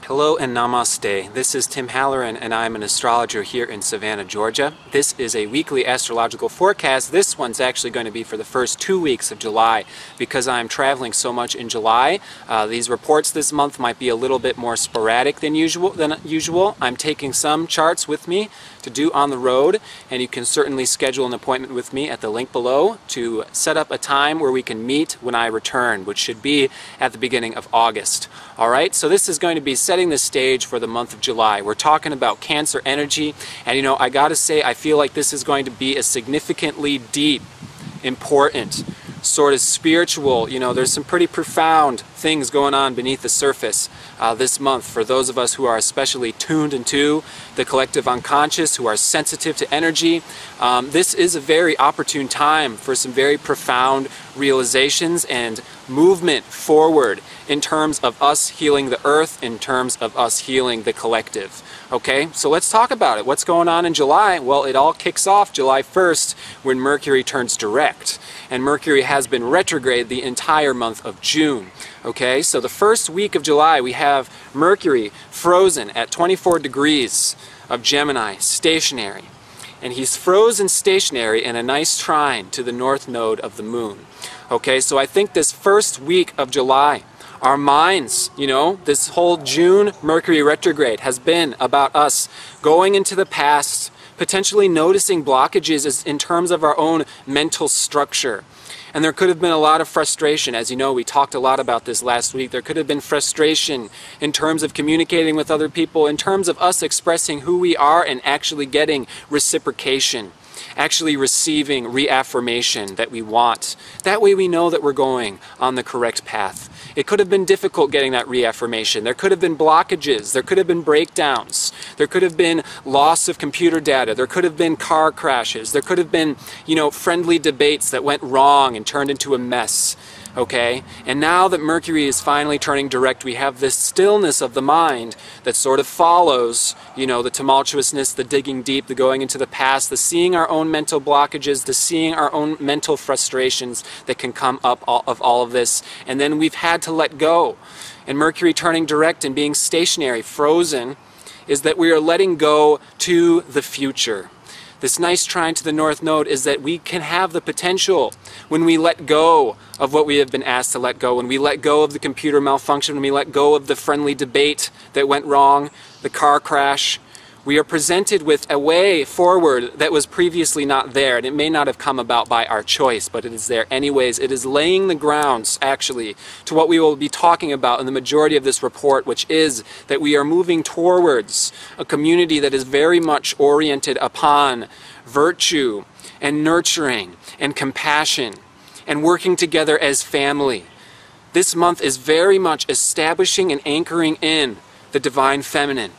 Hello and namaste. This is Tim Halloran and I'm an astrologer here in Savannah, Georgia. This is a weekly astrological forecast. This one's actually going to be for the first 2 weeks of July because I'm traveling so much in July. These reports this month might be a little bit more sporadic than usual. I'm taking some charts with me to do on the road, and you can certainly schedule an appointment with me at the link below to set up a time where we can meet when I return, which should be at the beginning of August. Alright, so this is going to be setting the stage for the month of July. We're talking about Cancer energy, and you know, I gotta say, I feel like this is going to be a significantly deep, important, sort of spiritual, there's some pretty profound things going on beneath the surface this month for those of us who are especially tuned into the collective unconscious, who are sensitive to energy. This is a very opportune time for some very profound realizations and movement forward in terms of us healing the earth, in terms of us healing the collective. Okay, so let's talk about it. What's going on in July? Well, it all kicks off July 1st when Mercury turns direct. And Mercury has been retrograde the entire month of June. Okay, so the first week of July we have Mercury frozen at 24 degrees of Gemini, stationary. And he's frozen stationary in a nice trine to the north node of the moon. Okay, so I think this first week of July, our minds, this whole June Mercury retrograde has been about us going into the past, potentially noticing blockages in terms of our own mental structure. And there could have been a lot of frustration. As you know, we talked a lot about this last week. There could have been frustration in terms of communicating with other people, in terms of us expressing who we are and actually getting reciprocation, actually receiving reaffirmation that we want. That way we know that we're going on the correct path. It could have been difficult getting that reaffirmation. There could have been blockages. There could have been breakdowns. There could have been loss of computer data. There could have been car crashes. There could have been, friendly debates that went wrong and turned into a mess. Okay? And now that Mercury is finally turning direct, we have this stillness of the mind that sort of follows, the tumultuousness, the digging deep, the going into the past, the seeing our own mental blockages, the seeing our own mental frustrations that can come up of all of this. And then we've had to let go. And Mercury turning direct and being stationary, frozen, is that we are letting go to the future. This nice trine to the north node is that we can have the potential when we let go of what we have been asked to let go, when we let go of the computer malfunction, when we let go of the friendly debate that went wrong, the car crash. We are presented with a way forward that was previously not there, and it may not have come about by our choice, but it is there anyways. It is laying the grounds, actually, to what we will be talking about in the majority of this report, which is that we are moving towards a community that is very much oriented upon virtue and nurturing and compassion and working together as family. This month is very much establishing and anchoring in the divine feminine.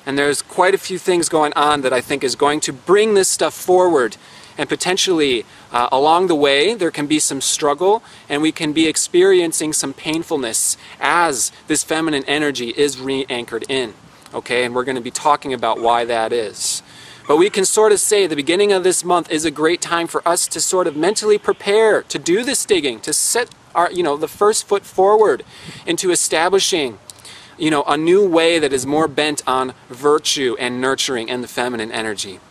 And there's quite a few things going on that I think is going to bring this stuff forward, and potentially along the way there can be some struggle and we can be experiencing some painfulness as this feminine energy is re-anchored in. Okay, and we're going to be talking about why that is. But we can sort of say the beginning of this month is a great time for us to sort of mentally prepare to do this digging, to set our, the first foot forward into establishing a new way that is more bent on virtue and nurturing and the feminine energy.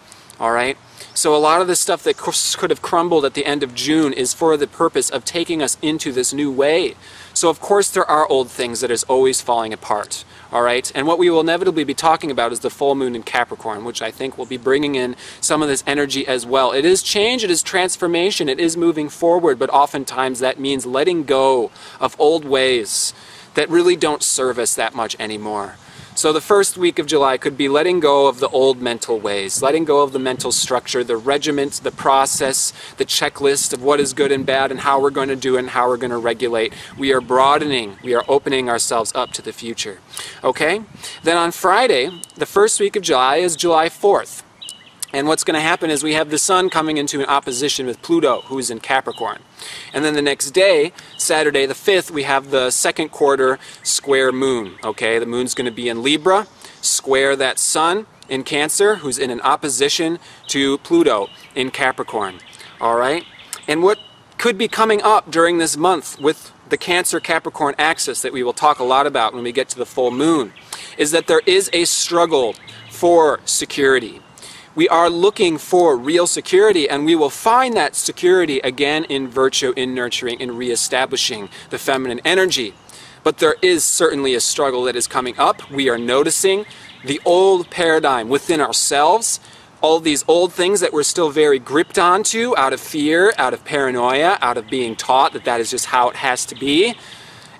All right? So a lot of the stuff that could have crumbled at the end of June is for the purpose of taking us into this new way. So of course there are old things that is always falling apart. All right? And what we will inevitably be talking about is the full moon in Capricorn, which I think will be bringing in some of this energy as well. It is change, it is transformation, it is moving forward, but oftentimes that means letting go of old ways that really don't serve us that much anymore. So the first week of July could be letting go of the old mental ways, letting go of the mental structure, the regiment, the process, the checklist of what is good and bad and how we're going to do it and how we're going to regulate. We are broadening, we are opening ourselves up to the future. Okay? Then on Friday, the first week of July is July 4th. And what's going to happen is we have the Sun coming into an opposition with Pluto, who is in Capricorn. And then the next day, Saturday the 5th, we have the second quarter square moon. Okay, the moon's going to be in Libra, square that Sun in Cancer, who's in an opposition to Pluto in Capricorn. All right? And what could be coming up during this month with the Cancer-Capricorn axis that we will talk a lot about when we get to the full moon, is that there is a struggle for security. We are looking for real security, and we will find that security again in virtue, in nurturing, in reestablishing the feminine energy. But there is certainly a struggle that is coming up. We are noticing the old paradigm within ourselves, all these old things that we're still very gripped onto out of fear, out of paranoia, out of being taught that that is just how it has to be.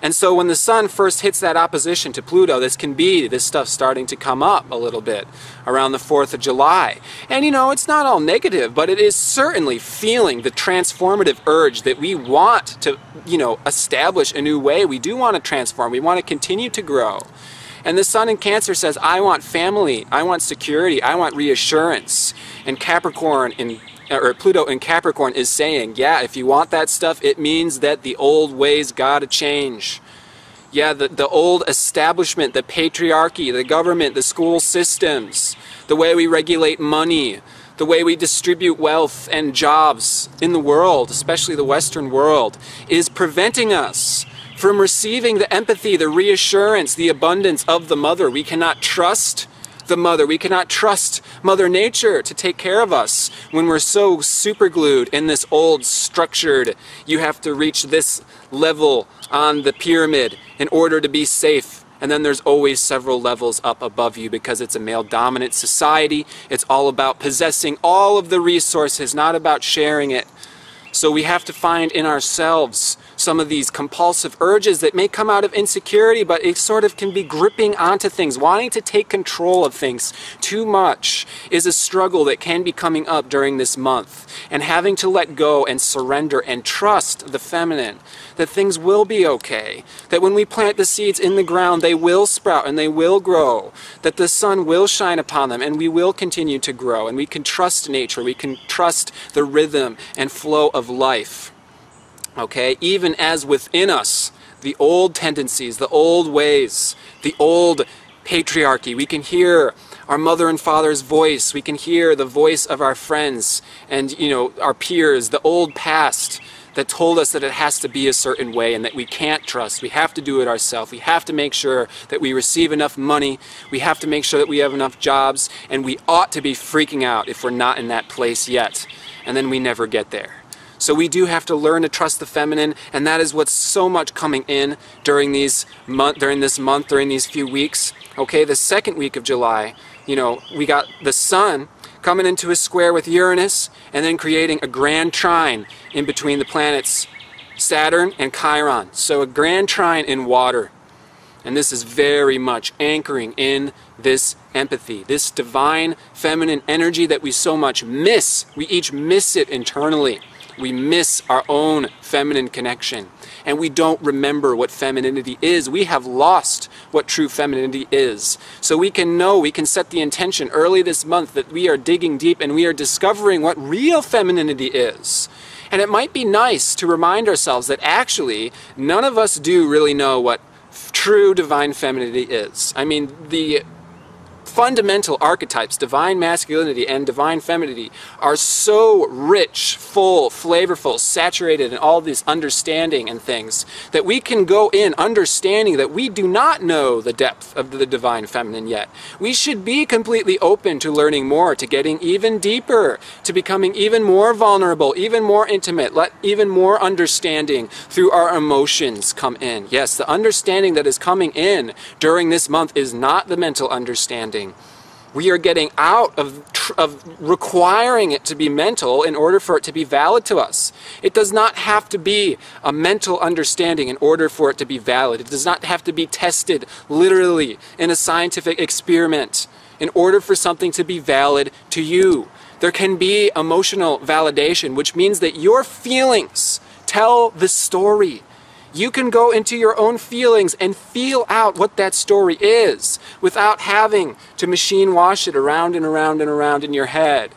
And so when the sun first hits that opposition to Pluto, this stuff starting to come up a little bit around the 4th of July. And you know, it's not all negative, but it is certainly feeling the transformative urge that we want to, you know, establish a new way. We do want to transform. We want to continue to grow. And the sun in Cancer says, I want family, I want security, I want reassurance. And Pluto in Capricorn is saying, yeah, if you want that stuff, it means that the old ways gotta change. Yeah, the old establishment, the patriarchy, the government, the school systems, the way we regulate money, the way we distribute wealth and jobs in the world, especially the Western world, is preventing us from receiving the empathy, the reassurance, the abundance of the mother. We cannot trust the mother. We cannot trust Mother Nature to take care of us when we're so superglued in this old structured, you have to reach this level on the pyramid in order to be safe. And then there's always several levels up above you because it's a male-dominant society. It's all about possessing all of the resources, not about sharing it. So we have to find in ourselves some of these compulsive urges that may come out of insecurity, but it sort of can be gripping onto things. Wanting to take control of things too much is a struggle that can be coming up during this month. And having to let go and surrender and trust the feminine, that things will be okay. That when we plant the seeds in the ground, they will sprout and they will grow. That the sun will shine upon them and we will continue to grow. And we can trust nature. We can trust the rhythm and flow of life. Okay, even as within us, the old tendencies, the old ways, the old patriarchy, we can hear our mother and father's voice, we can hear the voice of our friends and, you know, our peers, the old past that told us that it has to be a certain way and that we can't trust. We have to do it ourselves. We have to make sure that we receive enough money. We have to make sure that we have enough jobs, and we ought to be freaking out if we're not in that place yet. And then we never get there. So we do have to learn to trust the feminine, and that is what's so much coming in during this month, during these few weeks. Okay, the second week of July, you know, we got the sun coming into a square with Uranus, and then creating a grand trine in between the planets Saturn and Chiron. So a grand trine in water. And this is very much anchoring in this empathy, this divine feminine energy that we so much miss. We each miss it internally. We miss our own feminine connection, and we don't remember what femininity is. We have lost what true femininity is. So we can know, we can set the intention early this month that we are digging deep and we are discovering what real femininity is. And it might be nice to remind ourselves that actually none of us do really know what true divine femininity is. I mean, the fundamental archetypes, divine masculinity and divine femininity, are so rich, full, flavorful, saturated in all this understanding and things that we can go in understanding that we do not know the depth of the divine feminine yet. We should be completely open to learning more, to getting even deeper, to becoming even more vulnerable, even more intimate, let even more understanding through our emotions come in. Yes, the understanding that is coming in during this month is not the mental understanding. We are getting out of requiring it to be mental in order for it to be valid to us. It does not have to be a mental understanding in order for it to be valid. It does not have to be tested literally in a scientific experiment in order for something to be valid to you. There can be emotional validation, which means that your feelings tell the story. You can go into your own feelings and feel out what that story is without having to machine wash it around and around and around in your head.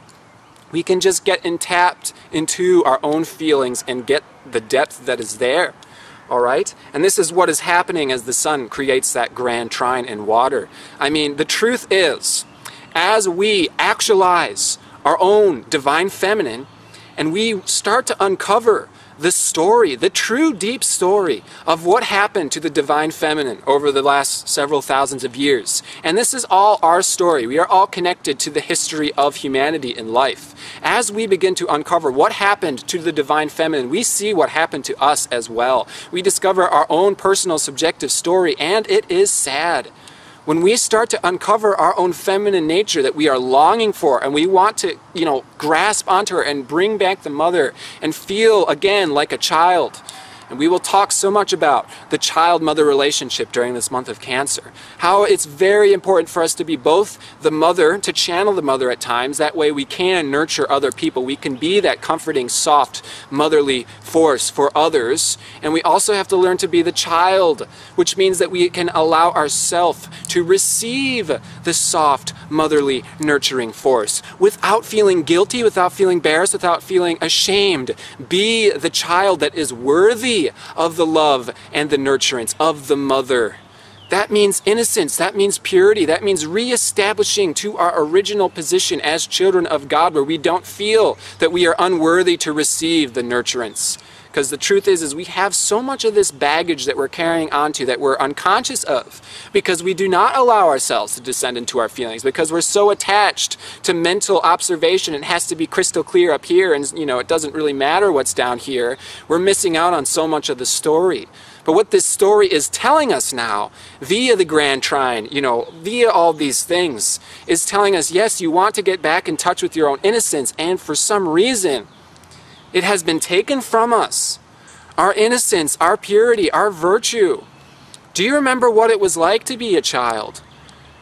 We can just get tapped into our own feelings and get the depth that is there. All right? And this is what is happening as the sun creates that grand trine in water. I mean, the truth is, as we actualize our own divine feminine and we start to uncover the story, the true deep story of what happened to the divine feminine over the last several thousands of years. And this is all our story. We are all connected to the history of humanity in life. As we begin to uncover what happened to the divine feminine, we see what happened to us as well. We discover our own personal subjective story, and it is sad. When we start to uncover our own feminine nature that we are longing for, and we want to, grasp onto her and bring back the mother and feel again like a child. And we will talk so much about the child-mother relationship during this month of Cancer. How it's very important for us to be both the mother, to channel the mother at times. That way we can nurture other people. We can be that comforting, soft, motherly force for others. And we also have to learn to be the child, which means that we can allow ourselves to receive the soft, motherly, nurturing force without feeling guilty, without feeling embarrassed, without feeling ashamed. Be the child that is worthy of the love and the nurturance of the mother. That means innocence, that means purity, that means reestablishing to our original position as children of God, where we don't feel that we are unworthy to receive the nurturance. Because the truth is we have so much of this baggage that we're carrying onto that we're unconscious of, because we do not allow ourselves to descend into our feelings, because we're so attached to mental observation. It has to be crystal clear up here, and it doesn't really matter what's down here. We're missing out on so much of the story. But what this story is telling us now, via the Grand Trine, via all these things, is telling us, yes, you want to get back in touch with your own innocence, and for some reason, it has been taken from us. Our innocence, our purity, our virtue. Do you remember what it was like to be a child?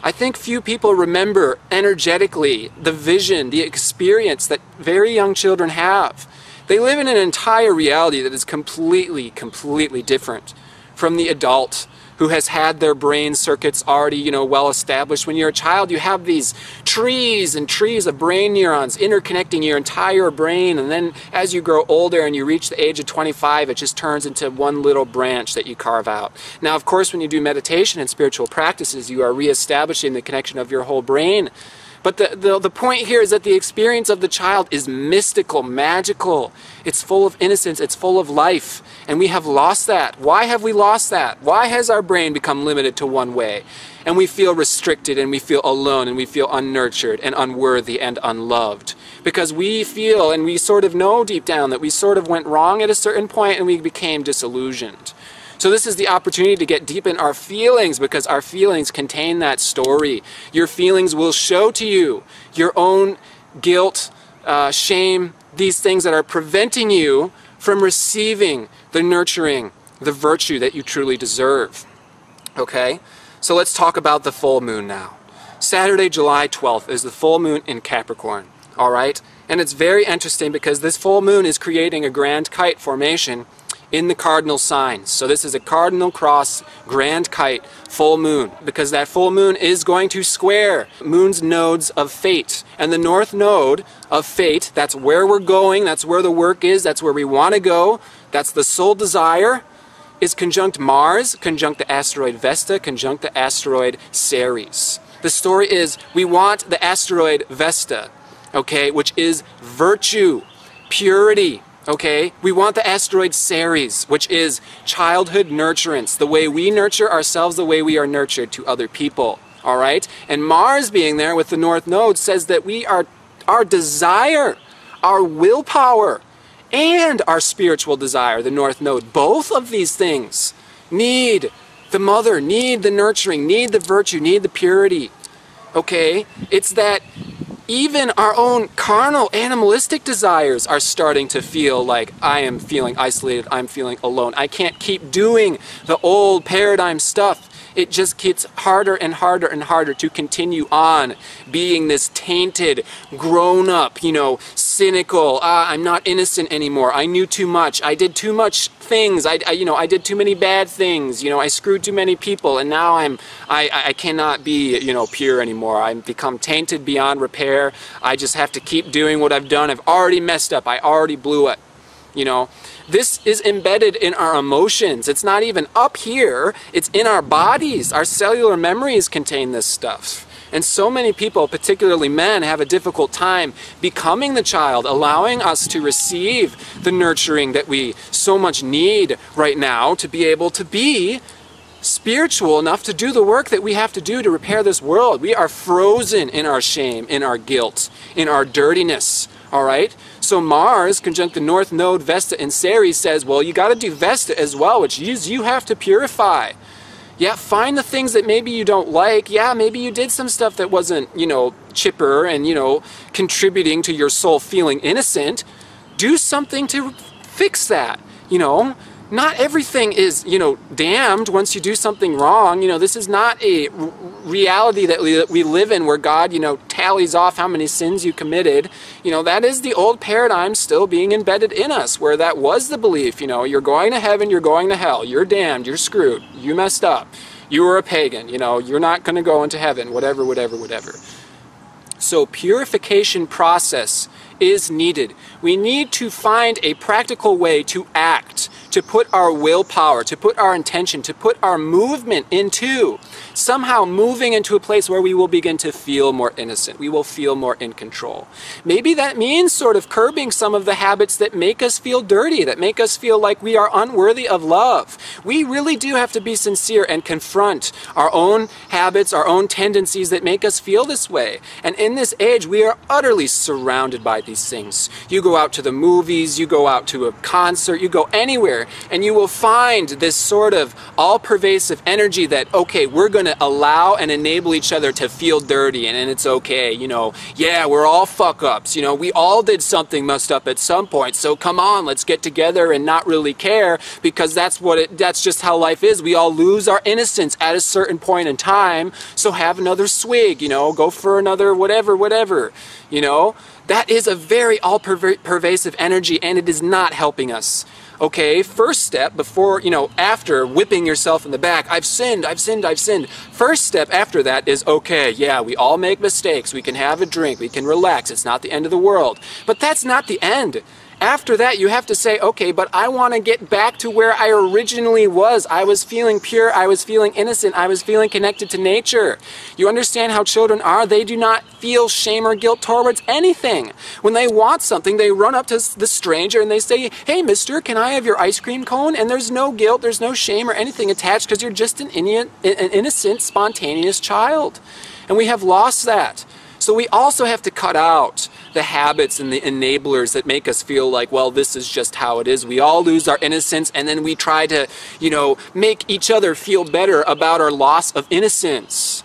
I think few people remember energetically the vision, the experience that very young children have. They live in an entire reality that is completely, completely different from the adult who has had their brain circuits already, well established. When you're a child, you have these trees and trees of brain neurons interconnecting your entire brain, and then as you grow older and you reach the age of 25, it just turns into one little branch that you carve out. Now, of course, when you do meditation and spiritual practices, you are reestablishing the connection of your whole brain. But the point here is that the experience of the child is mystical, magical. It's full of innocence, it's full of life. And we have lost that. Why have we lost that? Why has our brain become limited to one way? And we feel restricted, and we feel alone, and we feel unnurtured and unworthy and unloved. Because we feel, and we sort of know deep down, that we sort of went wrong at a certain point and we became disillusioned. So this is the opportunity to get deep in our feelings, because our feelings contain that story. Your feelings will show to you your own guilt, shame, these things that are preventing you from receiving the nurturing, the virtue that you truly deserve. Okay? So let's talk about the full moon now. Saturday, July 12th is the full moon in Capricorn. All right? And it's very interesting because this full moon is creating a grand kite formation in the cardinal signs. So this is a cardinal cross grand kite full moon, because that full moon is going to square moon's nodes of fate. And the north node of fate, that's where we're going, that's where the work is, that's where we want to go, that's the soul desire, is conjunct Mars, conjunct the asteroid Vesta, conjunct the asteroid Ceres. The story is we want the asteroid Vesta, okay, which is virtue, purity. Okay, we want the asteroid Ceres, which is childhood nurturance, the way we nurture ourselves, the way we are nurtured to other people. All right, and Mars being there with the north node says that our desire, our willpower, and our spiritual desire, the north node, both of these things need the mother, need the nurturing, need the virtue, need the purity. Okay, it's that even our own carnal, animalistic desires are starting to feel like I am feeling isolated, I'm feeling alone. I can't keep doing the old paradigm stuff. It just gets harder and harder and harder to continue on being this tainted, grown-up, cynical, I'm not innocent anymore, I knew too much, I did too much things, I did too many bad things, I screwed too many people, and now I cannot be, pure anymore. I've become tainted beyond repair. I just have to keep doing what I've done. I've already messed up. I already blew it. This is embedded in our emotions. It's not even up here. It's in our bodies. Our cellular memories contain this stuff. And so many people, particularly men, have a difficult time becoming the child, allowing us to receive the nurturing that we so much need right now to be able to be spiritual enough to do the work that we have to do to repair this world. We are frozen in our shame, in our guilt, in our dirtiness. All right? So Mars, conjunct the North Node, Vesta, and Ceres says, well, you got to do Vesta as well, which means you have to purify. Yeah, find the things that maybe you don't like. Yeah, maybe you did some stuff that wasn't, chipper and, contributing to your soul feeling innocent. Do something to fix that, Not everything is, damned once you do something wrong. This is not a reality that we live in where God, tallies off how many sins you committed. That is the old paradigm still being embedded in us, where that was the belief, you're going to heaven, you're going to hell, you're damned, you're screwed, you messed up, you were a pagan, you're not going to go into heaven, whatever. So purification process is needed. We need to find a practical way to act, to put our willpower, to put our intention, to put our movement into somehow moving into a place where we will begin to feel more innocent. We will feel more in control. Maybe that means sort of curbing some of the habits that make us feel dirty, that make us feel like we are unworthy of love. We really do have to be sincere and confront our own habits, our own tendencies that make us feel this way. And in this age, we are utterly surrounded by these things. You go out to the movies, you go out to a concert, you go anywhere, and you will find this sort of all-pervasive energy that, okay, we're going to allow and enable each other to feel dirty, and it's okay, yeah, we're all fuck-ups, we all did something messed up at some point, so come on, let's get together and not really care, because that's just how life is. We all lose our innocence at a certain point in time, so have another swig, go for another whatever, that is a very all-pervasive energy, and it is not helping us. Okay, first step before, after whipping yourself in the back, I've sinned. First step after that is, okay, yeah, we all make mistakes. We can have a drink. We can relax. It's not the end of the world. But that's not the end. After that, you have to say, okay, but I want to get back to where I originally was. I was feeling pure. I was feeling innocent. I was feeling connected to nature. You understand how children are? They do not feel shame or guilt towards anything. When they want something, they run up to the stranger and they say, hey, mister, can I have your ice cream cone? And there's no guilt, there's no shame or anything attached because you're just an innocent, spontaneous child. And we have lost that. So we also have to cut out the habits and the enablers that make us feel like, well, this is just how it is. We all lose our innocence, and then we try to, make each other feel better about our loss of innocence.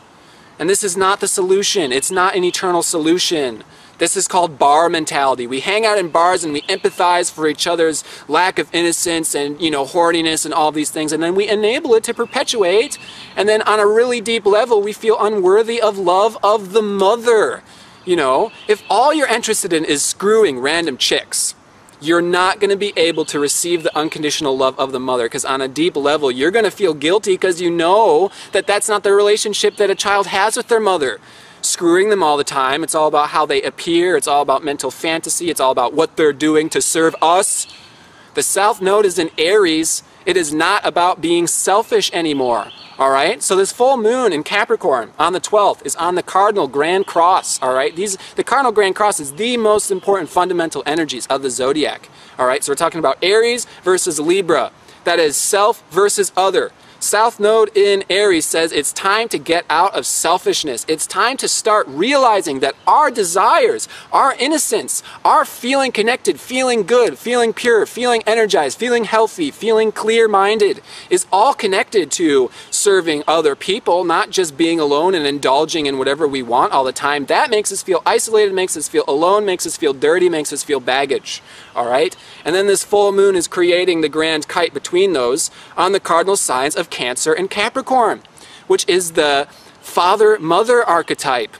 And this is not the solution. It's not an eternal solution. This is called bar mentality. We hang out in bars and we empathize for each other's lack of innocence and, horniness and all these things. And then we enable it to perpetuate. And then on a really deep level, we feel unworthy of love of the mother. If all you're interested in is screwing random chicks, you're not going to be able to receive the unconditional love of the mother, because on a deep level, you're going to feel guilty because you know that that's not the relationship that a child has with their mother. Screwing them all the time. It's all about how they appear. It's all about mental fantasy. It's all about what they're doing to serve us. The South Node is in Aries. It is not about being selfish anymore. All right? So this full moon in Capricorn on the 12th is on the cardinal grand cross. All right? The cardinal grand cross is the most important fundamental energies of the zodiac. All right? So we're talking about Aries versus Libra. That is self versus other. South Node in Aries says it's time to get out of selfishness. It's time to start realizing that our desires, our innocence, our feeling connected, feeling good, feeling pure, feeling energized, feeling healthy, feeling clear-minded is all connected to serving other people, not just being alone and indulging in whatever we want all the time. That makes us feel isolated, makes us feel alone, makes us feel dirty, makes us feel baggage. All right? And then this full moon is creating the grand kite between those on the cardinal signs of Cancer and Capricorn, which is the father-mother archetype.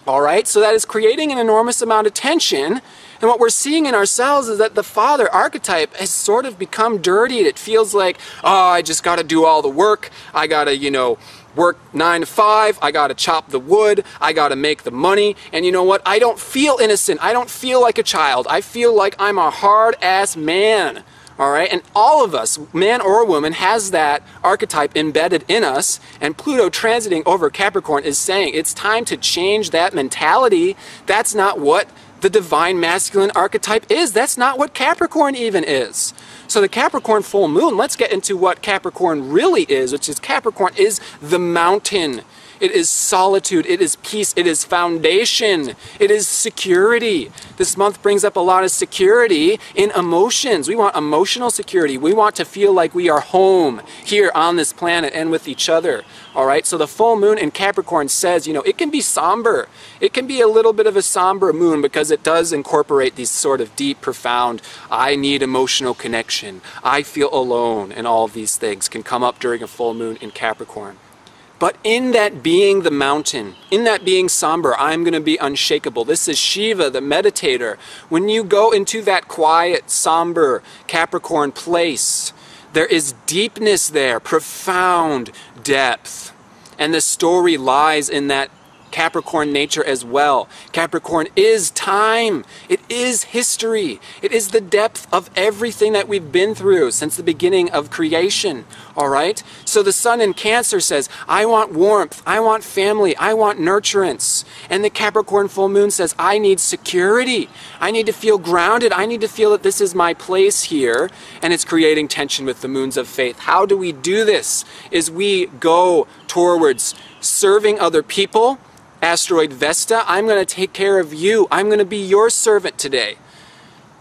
All right? So that is creating an enormous amount of tension. And what we're seeing in ourselves is that the father archetype has sort of become dirty. It feels like, oh, I just got to do all the work. I got to, work 9 to 5, I gotta chop the wood, I gotta make the money, and you know what? I don't feel innocent, I don't feel like a child, I feel like I'm a hard-ass man, All right, and all of us, man or woman, has that archetype embedded in us, and Pluto transiting over Capricorn is saying it's time to change that mentality. That's not what the divine masculine archetype is. That's not what Capricorn even is. So the Capricorn full moon, let's get into what Capricorn really is, which is Capricorn is the mountain. It is solitude, it is peace, it is foundation, it is security. This month brings up a lot of security in emotions. We want emotional security. We want to feel like we are home here on this planet and with each other. All right, so the full moon in Capricorn says, you know, it can be somber. It can be a little bit of a somber moon because it does incorporate these sort of deep, profound, I need emotional connection, I feel alone, and all of these things can come up during a full moon in Capricorn. But in that being the mountain, in that being somber, I'm going to be unshakable. This is Shiva, the meditator. When you go into that quiet, somber Capricorn place, there is deepness there, profound depth. And the story lies in that Capricorn nature as well. Capricorn is time. It is history. It is the depth of everything that we've been through since the beginning of creation. All right? So the sun in Cancer says, I want warmth. I want family. I want nurturance. And the Capricorn full moon says, I need security. I need to feel grounded. I need to feel that this is my place here. And it's creating tension with the moons of faith. How do we do this? Is we go towards serving other people. Asteroid Vesta, I'm going to take care of you. I'm going to be your servant today.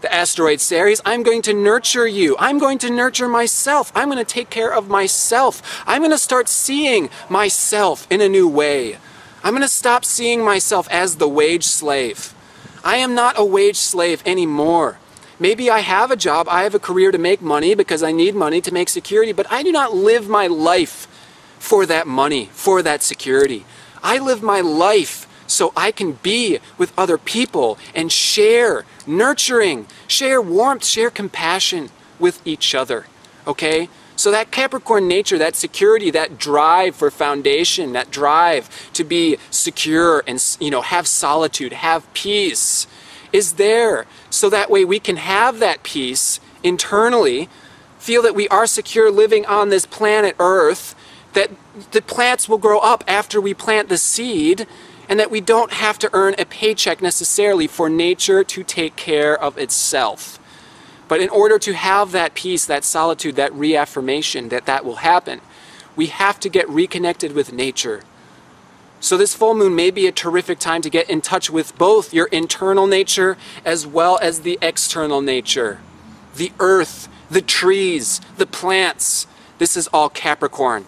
The asteroid Ceres, I'm going to nurture you. I'm going to nurture myself. I'm going to take care of myself. I'm going to start seeing myself in a new way. I'm going to stop seeing myself as the wage slave. I am not a wage slave anymore. Maybe I have a job, I have a career to make money because I need money to make security, but I do not live my life for that money, for that security. I live my life so I can be with other people and share nurturing, share warmth, share compassion with each other. Okay? So that Capricorn nature, that security, that drive for foundation, that drive to be secure and, you know, have solitude, have peace is there. So that way we can have that peace internally, feel that we are secure living on this planet Earth, that the plants will grow up after we plant the seed, and that we don't have to earn a paycheck necessarily for nature to take care of itself. But in order to have that peace, that solitude, that reaffirmation that will happen, we have to get reconnected with nature. So this full moon may be a terrific time to get in touch with both your internal nature as well as the external nature. The earth, the trees, the plants. This is all Capricorn.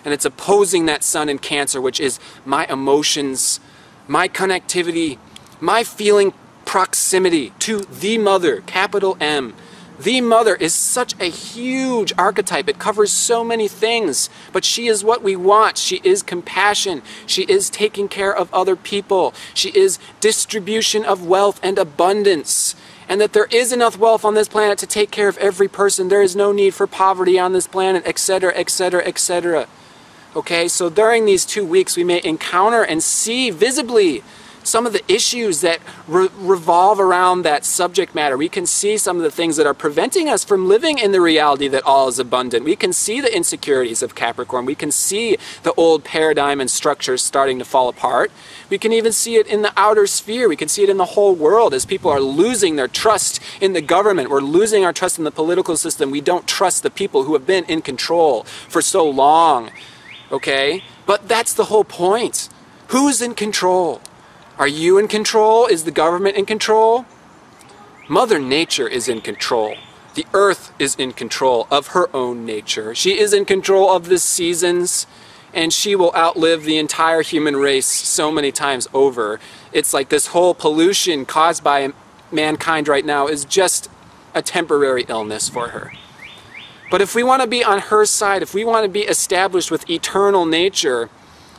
And it's opposing that sun in Cancer, which is my emotions, my connectivity, my feeling proximity to the mother, capital M. The mother is such a huge archetype. It covers so many things, but she is what we want. She is compassion. She is taking care of other people. She is distribution of wealth and abundance. And that there is enough wealth on this planet to take care of every person. There is no need for poverty on this planet, etc., etc., etc. Okay, so during these 2 weeks, we may encounter and see visibly some of the issues that revolve around that subject matter. We can see some of the things that are preventing us from living in the reality that all is abundant. We can see the insecurities of Capricorn. We can see the old paradigm and structures starting to fall apart. We can even see it in the outer sphere. We can see it in the whole world as people are losing their trust in the government. We're losing our trust in the political system. We don't trust the people who have been in control for so long. Okay? But that's the whole point. Who's in control? Are you in control? Is the government in control? Mother Nature is in control. The earth is in control of her own nature. She is in control of the seasons, and she will outlive the entire human race so many times over. It's like this whole pollution caused by mankind right now is just a temporary illness for her. But if we want to be on her side, if we want to be established with eternal nature,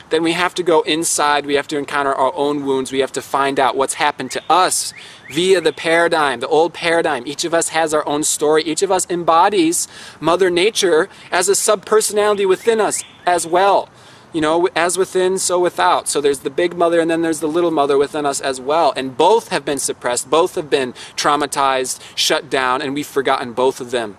then we have to go inside, we have to encounter our own wounds, we have to find out what's happened to us via the paradigm, the old paradigm. Each of us has our own story. Each of us embodies Mother Nature as a sub-personality within us as well. You know, as within, so without. So there's the big mother and then there's the little mother within us as well. And both have been suppressed, both have been traumatized, shut down, and we've forgotten both of them.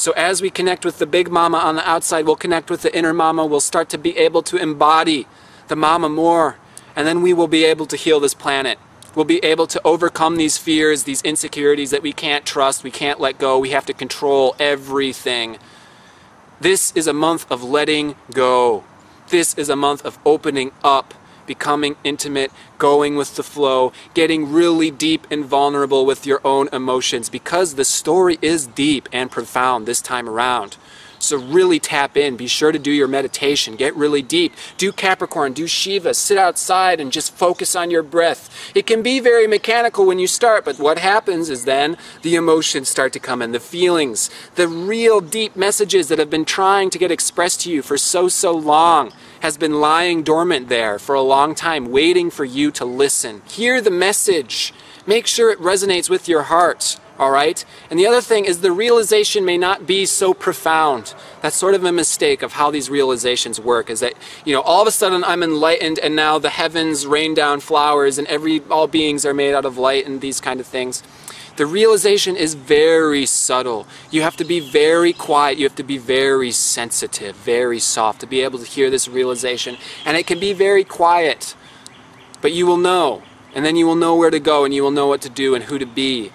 So as we connect with the big mama on the outside, we'll connect with the inner mama. We'll start to be able to embody the mama more. And then we will be able to heal this planet. We'll be able to overcome these fears, these insecurities that we can't trust, we can't let go, we have to control everything. This is a month of letting go. This is a month of opening up, becoming intimate, going with the flow, getting really deep and vulnerable with your own emotions, because the story is deep and profound this time around. So really tap in. Be sure to do your meditation. Get really deep. Do Capricorn, do Shiva. Sit outside and just focus on your breath. It can be very mechanical when you start, but what happens is then the emotions start to come in, the feelings, the real deep messages that have been trying to get expressed to you for so long has been lying dormant there for a long time, waiting for you to listen. Hear the message. Make sure it resonates with your heart. All right? And the other thing is the realization may not be so profound. That's sort of a mistake of how these realizations work, is that, all of a sudden I'm enlightened and now the heavens rain down flowers and all beings are made out of light and these kind of things. The realization is very subtle. You have to be very quiet. You have to be very sensitive, very soft to be able to hear this realization. And it can be very quiet, but you will know. And then you will know where to go and you will know what to do and who to be.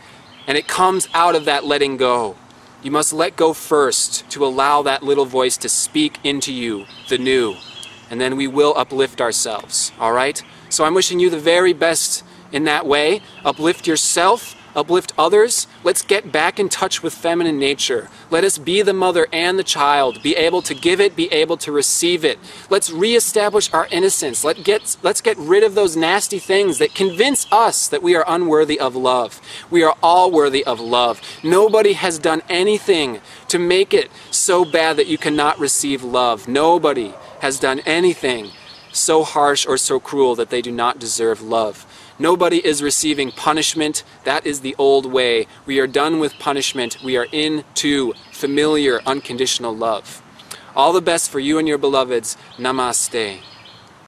And it comes out of that letting go. You must let go first to allow that little voice to speak into you, the new. And then we will uplift ourselves, all right? So I'm wishing you the very best in that way. Uplift yourself, uplift others. Let's get back in touch with feminine nature. Let us be the mother and the child, be able to give it, be able to receive it. Let's reestablish our innocence. Let's get rid of those nasty things that convince us that we are unworthy of love. We are all worthy of love. Nobody has done anything to make it so bad that you cannot receive love. Nobody has done anything so harsh or so cruel that they do not deserve love. Nobody is receiving punishment. That is the old way. We are done with punishment. We are into familiar, unconditional love. All the best for you and your beloveds. Namaste.